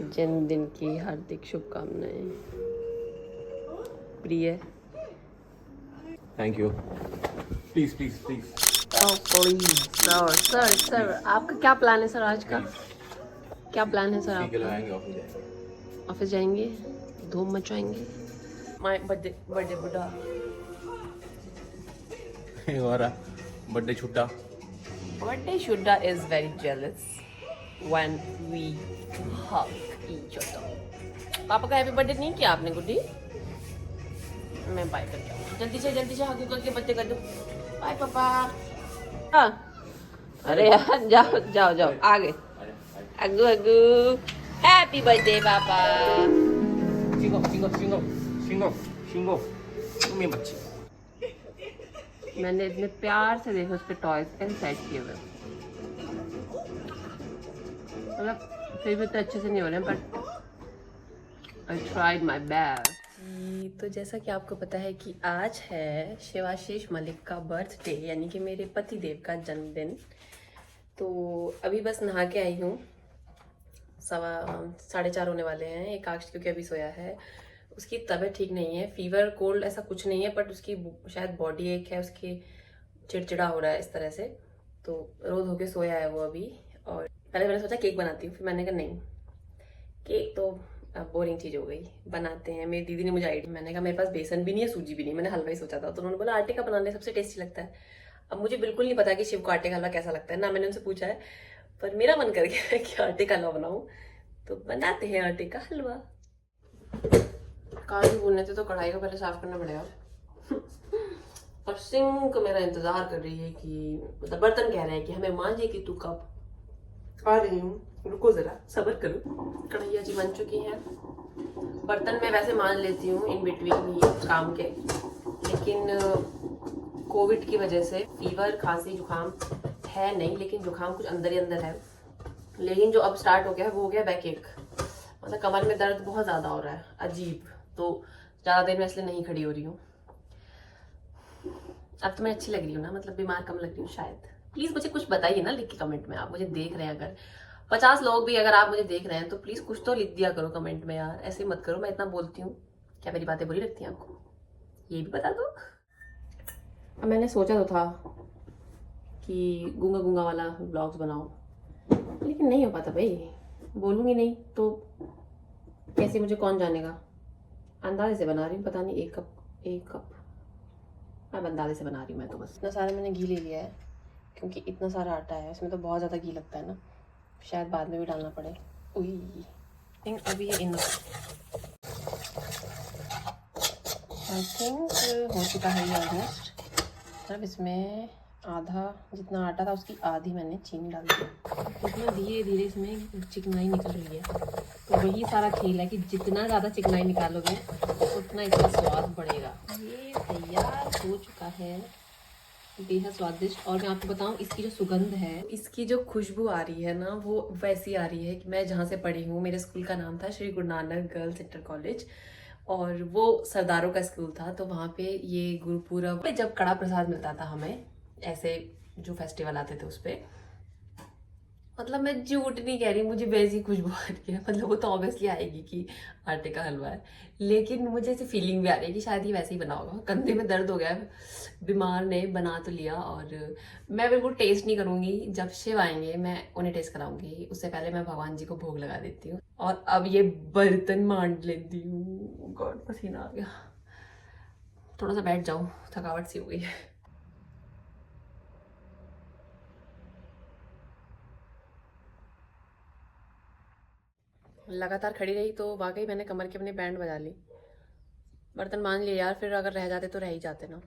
जन्मदिन की हार्दिक शुभकामनाएं प्रिय। Thank you. Please please please. Sir sir sir आपका क्या प्लान है सर? आज का क्या प्लान है सर आपका? ऑफिस जाएंगे, धूम मचाएंगे। माय बर्थडे बुढ़ा बर्थडे छुट्टा। बर्थडे शुड्डा is very jealous when we hug each other. पापा का हैप्पी बर्थडे नहीं किया आपने गुड्डी? मैं बाय कर जाऊँ, जल्दी से हग करके बर्थडे कर दो। बाय पापा। हाँ अरे यार जाओ जाओ जाओ आगे। अग्गू अग्गू हैप्पी बर्थडे पापा। शिंगो तुम्हें बच्ची। मैंने इतने प्यार से देखो उस पे टॉयज कैसे सेट किए हुए, मतलब फिर भी तो अच्छे से नहीं हो रहे हैं but I tried my best. तो जैसा कि आपको पता है कि आज है शिवाशीष मलिक का बर्थडे, यानी कि मेरे पति देव का जन्मदिन। तो अभी बस नहा के आई हूँ, 4:30 होने वाले हैं। एकाक्ष क्योंकि अभी सोया है, उसकी तबीयत ठीक नहीं है, फीवर कोल्ड ऐसा कुछ नहीं है, बट उसकी शायद बॉडी एक है, उसकी चिड़चिड़ा हो रहा है इस तरह से, तो रोज होके सोया है वो अभी। और पहले मैंने सोचा केक बनाती हूँ, फिर मैंने कहा नहीं, केक तो बोरिंग चीज़ हो गई, बनाते हैं। मेरी दीदी ने मुझे आइडिया, मैंने कहा मेरे पास बेसन भी नहीं है, सूजी भी नहीं, मैंने हलवा ही सोचा था, तो उन्होंने बोला आटे का बनाने सबसे टेस्टी लगता है। अब मुझे बिल्कुल नहीं पता कि शिव को आटे का हलवा कैसा लगता है ना, मैंने उनसे पूछा है, पर मेरा मन कर गया है कि आटे का हलवा बनाऊँ, तो बनाते हैं आटे का हलवा। काजू भूनने थे तो कढ़ाई को पहले साफ करना पड़ेगा। और सिंक मेरा इंतजार कर रही है कि मतलब बर्तन कह रहे हैं कि हमें मांझे कि तू कब आ रही हूँ, रुको जरा सब्र करो। कढ़ैया जी बन चुकी हैं। बर्तन मैं वैसे मान लेती हूँ इन बिटवीन ही काम के, लेकिन कोविड की वजह से फीवर खांसी जुकाम है नहीं, लेकिन जुकाम कुछ अंदर ही अंदर है। लेकिन जो अब स्टार्ट हो गया है वो हो गया बैक एक, मतलब कमर में दर्द बहुत ज़्यादा हो रहा है अजीब, तो ज़्यादा देर में इसलिए नहीं खड़ी हो रही हूँ। अब तो मैं अच्छी लग रही हूँ ना, मतलब बीमार कम लग रही हूँ शायद। प्लीज़ मुझे कुछ बताइए ना लिख के कमेंट में, आप मुझे देख रहे हैं अगर 50 लोग भी अगर आप मुझे देख रहे हैं तो प्लीज़ कुछ तो लिख दिया करो कमेंट में यार, ऐसे मत करो। मैं इतना बोलती हूँ, क्या मेरी बातें बुरी लगती हैं आपको? ये भी बता दो। अब मैंने सोचा तो था कि गूंगा गूंगा वाला ब्लॉग्स बनाओ, लेकिन नहीं हो पाता भाई, बोलूँगी नहीं तो कैसे मुझे कौन जानेगा। अंदाजे से बना रही हूँ, पता नहीं एक कप मैं अंदाजे से बना रही हूँ। मैं तो बस इतना सारा मैंने घी ले लिया है, क्योंकि इतना सारा आटा है, इसमें तो बहुत ज़्यादा घी लगता है ना, शायद बाद में भी डालना पड़े। उई थिंक अभी ये आई थिंक हो चुका है ये ऑलमोस्ट। मतलब इसमें आधा जितना आटा था उसकी आधी मैंने चीनी डाल दी। इतना धीरे धीरे इसमें चिकनाई निकल रही है, तो वही सारा खेल है कि जितना ज़्यादा चिकनाई निकालोगे उतना इसका स्वाद बढ़ेगा। ये तैयार हो चुका है, बेहद स्वादिष्ट। और मैं आपको बताऊं, इसकी जो सुगंध है, इसकी जो खुशबू आ रही है ना, वो वैसी आ रही है कि मैं जहाँ से पढ़ी हूँ, मेरे स्कूल का नाम था Shri Guru Nanak girls inter college, और वो सरदारों का स्कूल था। तो वहाँ पे ये गुरुपुरब पे जब कड़ा प्रसाद मिलता था हमें, ऐसे जो फेस्टिवल आते थे उस पर, मतलब मैं झूठ नहीं कह रही, मुझे वैसी खुशबू आ रही है। मतलब वो तो ऑब्वियसली आएगी कि आटे का हलवा है, लेकिन मुझे ऐसी फीलिंग भी आ रही है कि शायद ये वैसे ही बना होगा। कंधे में दर्द हो गया है, बीमार ने बना तो लिया, और मैं बिल्कुल टेस्ट नहीं करूंगी। जब शिव आएंगे मैं उन्हें टेस्ट कराऊंगी, उससे पहले मैं भगवान जी को भोग लगा देती हूँ। और अब ये बर्तन मांज लेती हूँ। गॉड पसीना आ गया, थोड़ा सा बैठ जाऊँ, थकावट सी हो गई है। लगातार खड़ी रही तो वाकई मैंने कमर की अपनी बैंड बजा ली। बर्तन मान लिए यार, फिर अगर रह जाते तो रह ही जाते ना।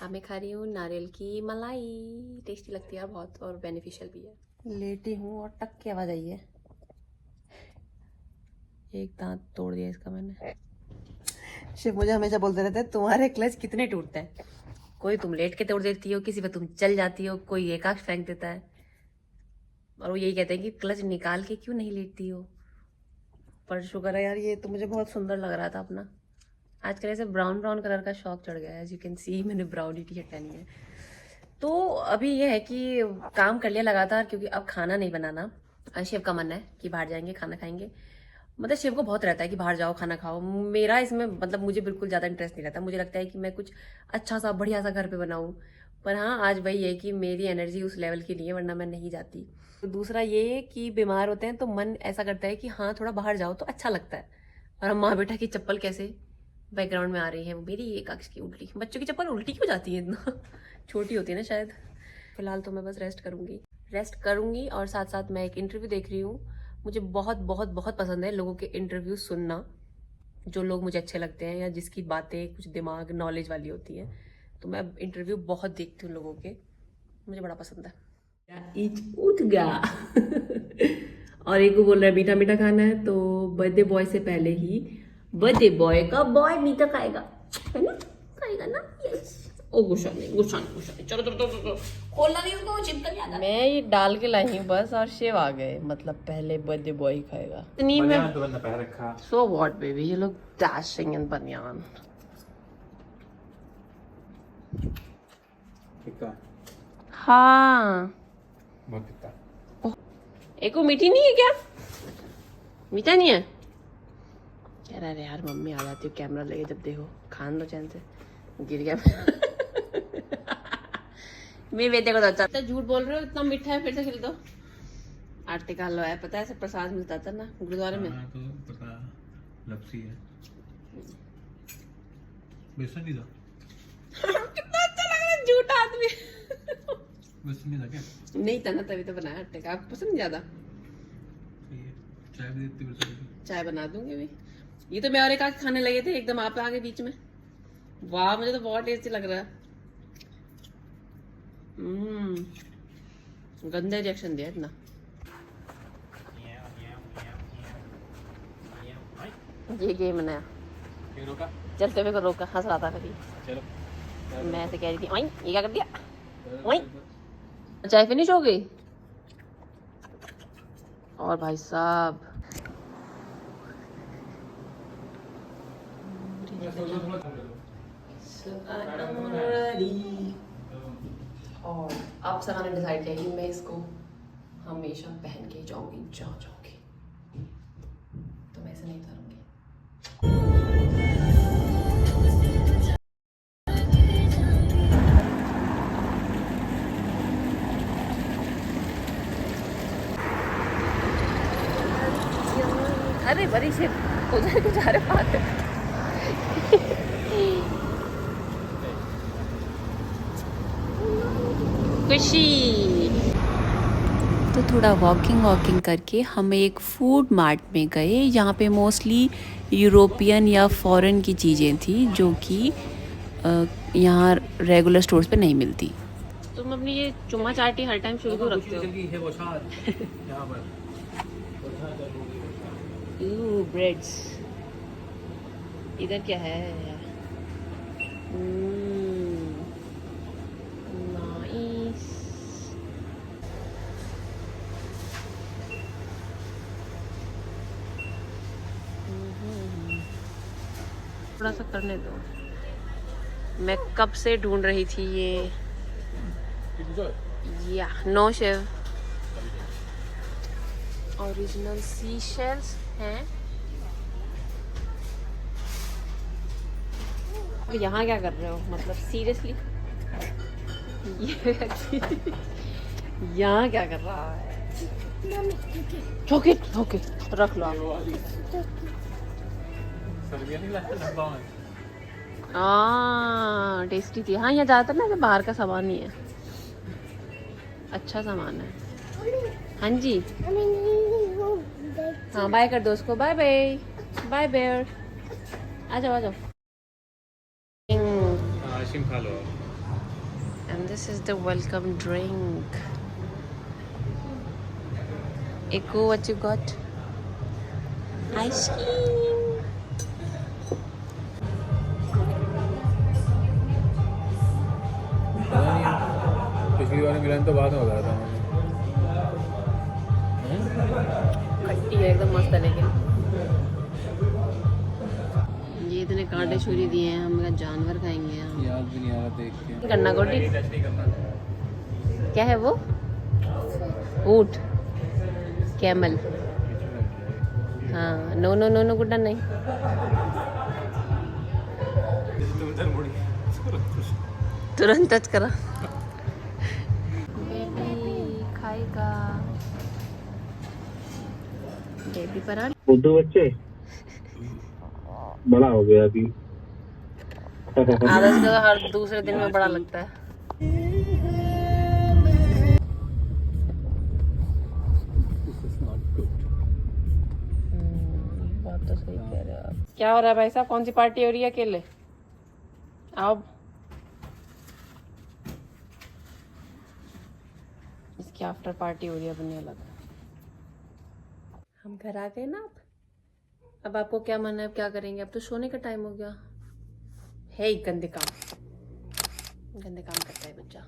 अब मैं खा रही हूँ नारियल की मलाई, टेस्टी लगती है बहुत और बेनिफिशियल भी है। लेटी हूँ और टक की आवाज़ आई है, एक दांत तोड़ दिया इसका मैंने। शिव मुझे हमेशा बोलते रहते हैं तुम्हारे क्लच कितने टूटते हैं, कोई तुम लेट के तोड़ देती हो, किसी पे तुम चल जाती हो, कोई एकाक्ष फेंक देता है, और वो यही कहते हैं कि क्लच निकाल के क्यों नहीं लेटती हो। पर शुक्र है यार, ये तो मुझे बहुत सुंदर लग रहा था अपना। आजकल ऐसे ब्राउन ब्राउन कलर का शौक चढ़ गया है, एज यू कैन सी मैंने ब्राउन ही टी शर्ट पहनी है। तो अभी ये है कि काम कर लिया लगातार, क्योंकि अब खाना नहीं बनाना, शिव का मन है कि बाहर जाएंगे खाना खाएंगे। मतलब शिव को बहुत रहता है कि बाहर जाओ खाना खाओ। मेरा इसमें मतलब मुझे बिल्कुल ज़्यादा इंटरेस्ट नहीं रहता। मुझे लगता है कि मैं कुछ अच्छा सा बढ़िया सा घर पे बनाऊँ। पर हाँ, आज वही है कि मेरी एनर्जी उस लेवल की नहीं है, वरना मैं नहीं जाती। तो दूसरा ये कि बीमार होते हैं तो मन ऐसा करता है कि हाँ थोड़ा बाहर जाओ तो अच्छा लगता है। और हम माँ बेटा की चप्पल कैसे बैकग्राउंड में आ रही है, वो मेरी एक अक्ष की उल्टी। बच्चों की चप्पल उल्टी क्यों जाती है इतना? छोटी होती है ना शायद। फिलहाल तो मैं बस रेस्ट करूंगी और साथ साथ मैं एक इंटरव्यू देख रही हूँ। मुझे बहुत बहुत बहुत पसंद है लोगों के इंटरव्यू सुनना, जो लोग मुझे अच्छे लगते हैं या जिसकी बातें कुछ दिमाग नॉलेज वाली होती हैं। तो मैं इंटरव्यू बहुत देखती हूँ लोगों के, मुझे बड़ा पसंद है। उठ गया और एक को बोल रहा है मीठा मीठा खाना है, तो बर्थडे बॉय से पहले ही बर्थडे बॉय का बॉय मीठा खाएगा, है ना? खाएगा ना? यस। ओ गुस्सा नहीं। चलो खोलना नहीं उसको, चिपक जाता। मैं ये डाल के लाई हूँ बस, और शिव आ गए। मतलब पहले बर्थडे बॉय ही खाएगा। इतनी में तो बंदा पहन रखा। So what baby, you look dashing in बनियान। हाँ बहुत कितना। एको मीठी नहीं है क्या? मीठा नहीं है? कह रहा है यार मम्मी आ जाती हो कैमरा लेके, जब देखो खान दो चैन से। गिर गया मेरे बेटे को तो अच्छा। झूठ बोल रहे हो, इतना मीठा है, फिर से खिल दो। आटे का हलवा है, पता है, सब प्रसाद मिलता था ना गुरुद्वारे में। तो पता लपसी है, बेसन नहीं था। कितना अच्छा लग रहा है झूठा आदमी। बेसन नहीं था क्या? नहीं था ना, तभी तो बनाया आटे का। आपको पसंद ज्यादा? चाय भी देती है। चाय बना दूंगी भी। ये तो मैं और एक आके खाने लगे थे, एकदम आप आगे बीच में। वाह, मुझे तो बहुत टेस्टी लग रहा है। गंदे रिएक्शन दिया इतना। ये गेम नया रोका, चलते हुए को रोका, हंस रहा था कभी। चलो मैं ऐसे कह रही थी, ओए ये क्या कर दिया, ओए। चाय फिनिश हो गई। और भाई साहब और अब सना ने डिसाइड किया कि मैं इसको हमेशा पहन के जाऊंगी जहाँ जाऊंगी, तो मैं इसे नहीं उतारूंगी। अरे बड़ी से उधर को जा रहे बात है। खुशी। तो थोड़ा वॉकिंग करके हम एक फूड मार्ट में गए। यहाँ पे मोस्टली यूरोपियन या फॉरेन की चीज़ें थी जो कि यहाँ रेगुलर स्टोर्स पे नहीं मिलती। तुम अपनी ये चुम्मा चाटी हर टाइम शुरू क्यों रखते हो? ब्रेड्स इधर क्या है? नाइस। थोड़ा सा करने दो, मैं कब से ढूंढ रही थी ये। या नो शिव, ओरिजिनल सी शेल्स हैं। यहाँ क्या कर रहे हो, मतलब सीरियसली ये यहाँ क्या कर रहा है? चॉकलेट ओके रख लो आप। हाँ टेस्टी थी। हाँ यहाँ ज़्यादातर ना बाहर का सामान ही है, अच्छा सामान है। हाँ जी, हाँ बाय कर दो उसको। बाय बाय बाय बेयर। आ जाओ आ जाओ। खा लो। And this is the welcome drink. Eko, what you got? Ice cream. पिछली बार मिलन तो बाद में हो गया था। खट्टी है एकदम मस्त है, लेकिन ये इतने कांटे छुरी दिए हैं, हम क्या जानवर खाएंगे यहाँ? याद भी नहीं आ रहा देख के। करना गोटी क्या है वो? ऊंट। कैमल। हाँ, नो नो नो नो गुड्डा नहीं। तुरंत टच करा। बेबी खाएगा। बेबी पराठा। बुद्धू बच्चे बड़ा हो गया अभी। आदर्श का हर दूसरे दिन में बड़ा लगता है। बात तो सही कह रहे हो आप। क्या हो रहा है भाई साहब? कौन सी पार्टी हो रही है? अकेले आओ। इसकी आफ्टर पार्टी हो रही है अपनी अलग। हम घर आ गए ना। अब आपको क्या मन है? अब क्या करेंगे? अब तो सोने का टाइम हो गया है। गंदे काम करता है बच्चा।